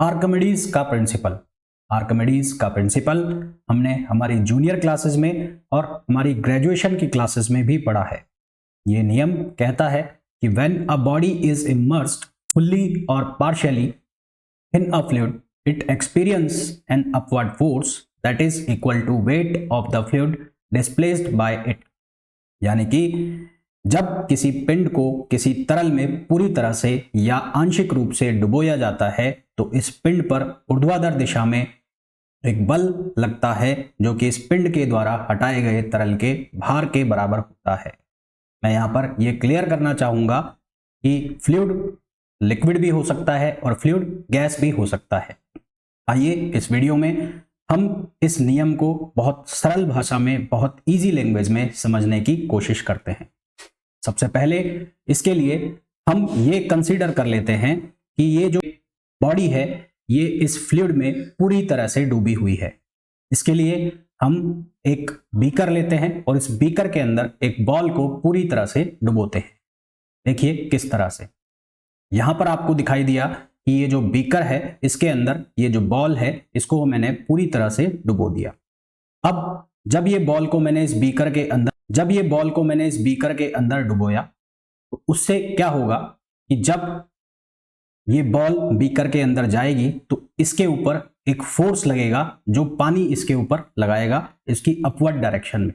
Archimedes का principal. Archimedes का principal हमने हमारी जूनियर क्लासेस में और हमारी ग्रेजुएशन की क्लासेस में भी पढ़ा है। ये नियम कहता है कि when a body is immersed fully और partially in a fluid it experience an upward force that is equal to weight of the fluid displaced by it. यानी कि जब किसी पिंड को किसी तरल में पूरी तरह से या आंशिक रूप से डुबोया जाता है तो इस पिंड पर ऊर्ध्वाधर दिशा में एक बल लगता है जो कि इस पिंड के द्वारा हटाए गए तरल के भार के बराबर होता है। मैं यहाँ पर यह क्लियर करना चाहूँगा कि फ्लूइड लिक्विड भी हो सकता है और फ्लूइड गैस भी हो सकता है। आइए इस वीडियो में हम इस नियम को बहुत सरल भाषा में, बहुत इजी लैंग्वेज में समझने की कोशिश करते हैं। सबसे पहले इसके लिए हम ये कंसीडर कर लेते हैं कि ये जो बॉडी है ये इस फ्लूइड में पूरी तरह से डूबी हुई है। इसके लिए हम एक बीकर लेते हैं और इस बीकर के अंदर एक बॉल को पूरी तरह से डुबोते हैं। देखिए किस तरह से यहां पर आपको दिखाई दिया कि ये जो बीकर है इसके अंदर ये जो बॉल है इसको मैंने पूरी तरह से डुबो दिया। अब जब ये बॉल को मैंने इस बीकर के अंदर डुबोया तो उससे क्या होगा कि जब ये बॉल बीकर के अंदर जाएगी तो इसके ऊपर एक फोर्स लगेगा जो पानी इसके ऊपर लगाएगा इसकी अपवर्ड डायरेक्शन में।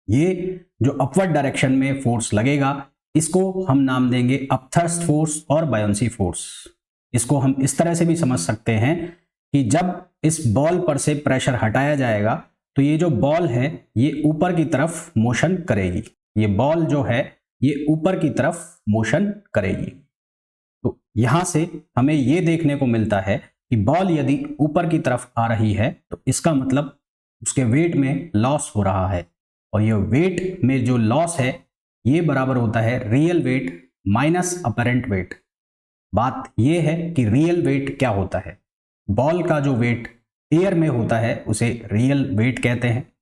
ये जो अपवर्ड डायरेक्शन में फोर्स लगेगा इसको हम नाम देंगे अपथर्स्ट फोर्स और बायोंसी फोर्स। इसको हम इस तरह से भी समझ सकते हैं कि जब इस बॉल पर से प्रेशर हटाया जाएगा तो ये जो बॉल है ये ऊपर की तरफ मोशन करेगी। ये बॉल जो है ये ऊपर की तरफ मोशन करेगी। तो यहां से हमें ये देखने को मिलता है कि बॉल यदि ऊपर की तरफ आ रही है तो इसका मतलब उसके वेट में लॉस हो रहा है और ये वेट में जो लॉस है ये बराबर होता है real wait minus apparent wait. बात ये है कि रियल वेट क्या होता है। बॉल का जो वेट एयर में होता है उसे रियल वेट कहते हैं।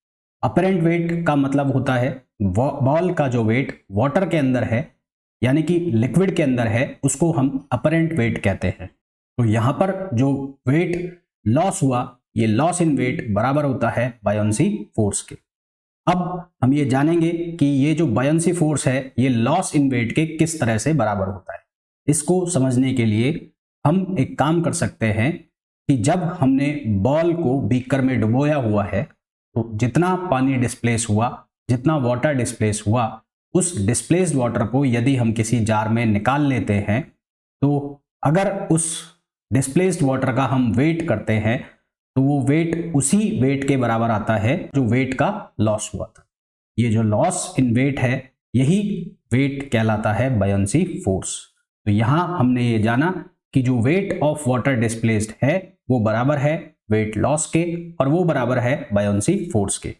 अपरेंट वेट का मतलब होता है बॉल का जो वेट वाटर के अंदर है यानी कि लिक्विड के अंदर है उसको हम अपरेंट वेट कहते हैं। तो यहां पर जो वेट लॉस हुआ ये लॉस इन वेट बराबर होता है बायोंसी फोर्स के। अब हम ये जानेंगे कि ये जो बायोंसी फोर्स है ये लॉस इन वेट के किस तरह से बराबर होता है। इसको समझने के लिए हम एक काम कर सकते हैं कि जब हमने बॉल को बीकर में डुबोया हुआ है तो जितना पानी डिस्प्लेस हुआ, जितना वाटर डिस्प्लेस हुआ, उस डिस्प्लेस्ड वाटर को यदि हम किसी जार में निकाल लेते हैं तो अगर उस डिस्प्लेस्ड वाटर का हम वेट करते हैं तो वो वेट उसी वेट के बराबर आता है जो वेट का लॉस हुआ था। ये जो लॉस इन वेट है यही वेट कहलाता है बायोंसी फोर्स। तो यहां हमने ये जाना कि जो वेट ऑफ वाटर डिस्प्लेस्ड है वो बराबर है वेट लॉस के और वो बराबर है बायोंसी फोर्स के।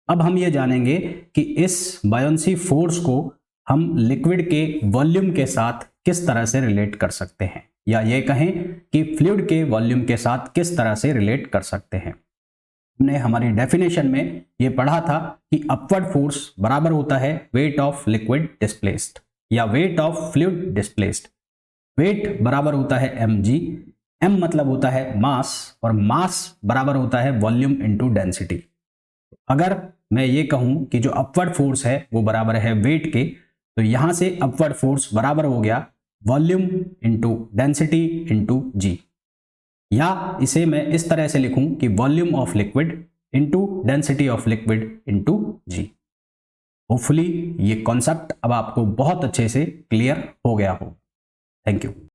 अब हम ये जानेंगे कि इस बायोंसी फोर्स को हम लिक्विड के वॉल्यूम के साथ किस तरह से रिलेट कर सकते हैं या ये कहें कि फ्लूइड के वॉल्यूम के साथ किस तरह से रिलेट कर सकते हैं। हमने हमारी डेफिनेशन में ये पढ़ा था कि अपवर्ड फोर्स बराबर होता है वेट ऑफ लिक्विड डिस्प्लेस्ड या weight of fluid displaced. Weight बराबर होता है mg, m मतलब होता है मास और मास बराबर होता है वॉल्यूम इनटू डेंसिटी। अगर मैं ये कहूं कि जो अपवर्ड फोर्स है वो बराबर है वेट के तो यहां से अपवर्ड फोर्स बराबर हो गया volume into density into g, या इसे मैं इस तरह से लिखूं कि volume of liquid into density of liquid into g. Hopefully ये कॉन्सेप्ट अब आपको बहुत अच्छे से क्लियर हो गया हो। Thank you.